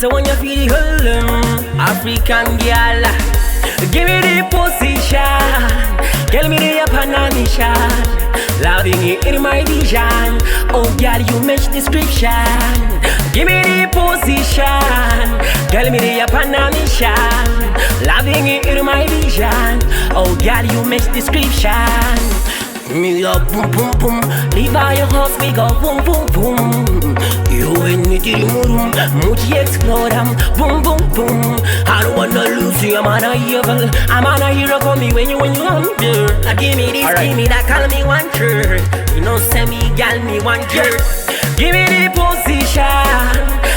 This one you feel the whole African girl. Give me the position, tell me the Panamishan. Loving it in my vision. Oh girl, you match description. Give me the position, tell me the Panamishan. Loving it in my vision. Oh girl, you match description. Me up boom boom boom, leave out your house, we go boom boom boom. You and me to the room, Muji explode them, boom boom boom. I don't wanna lose you, I'm on a evil, I'm on a hero. Call me when you hungry. Give me this, give me that, call me one shirt. You know, send me, gal me one shirt. Give me the position,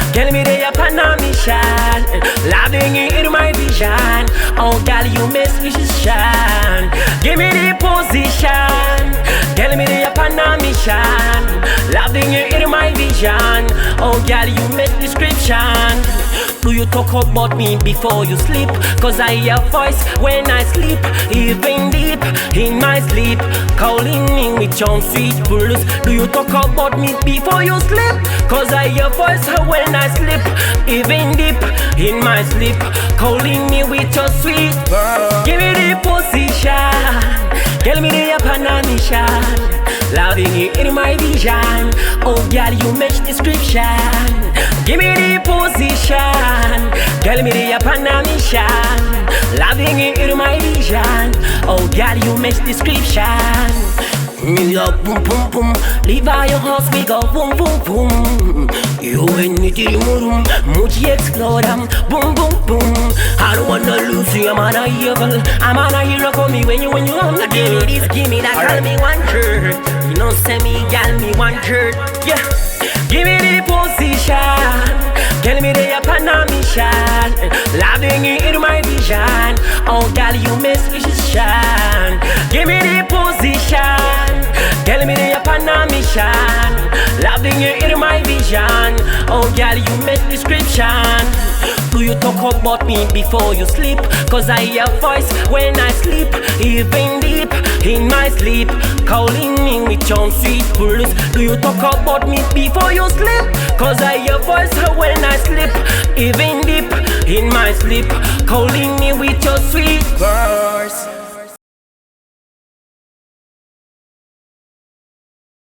tell me the Panamishan. Loving it in my vision. Oh, girl, you miss me shine. Give me the position, tell me the Panamishan. Loving it in my vision. Oh, girl, you miss description. Do you talk about me before you sleep? Cause I hear voice when I sleep, even deep in my sleep, calling me with your sweet words. Do you talk about me before you sleep? Cause I hear voice when I sleep, even deep in my sleep, calling me with your sweet words. Give me the position, tell me the Panamishan. Loving it in my vision. Oh girl, you match description. Give me the position, tell me the Panamishan. Loving it in my vision. Oh girl, you match description. Me up boom boom boom, leave out your house, we go boom boom boom. You and me to the room, Muji explode them, boom boom boom. I don't wanna lose you, I'm on a evil, I'm on a hero. Call me when you hungry. Give me this, give me that, call me one shirt. You know, send me, gal me one shirt. Yeah. Give me the position, tell me the Panamishan. Loving it in my vision. Oh girl, you miss me shine. Give me the position, tell me the Panamishan. Loving it in my vision. Oh girl, you miss description. Do you talk about me before you sleep? Cause I hear voice when I sleep, even deep in my sleep, calling me with your sweet words. Do you talk about me before you sleep? Cause I hear voice when I sleep, even deep in my sleep, calling me with your sweet words.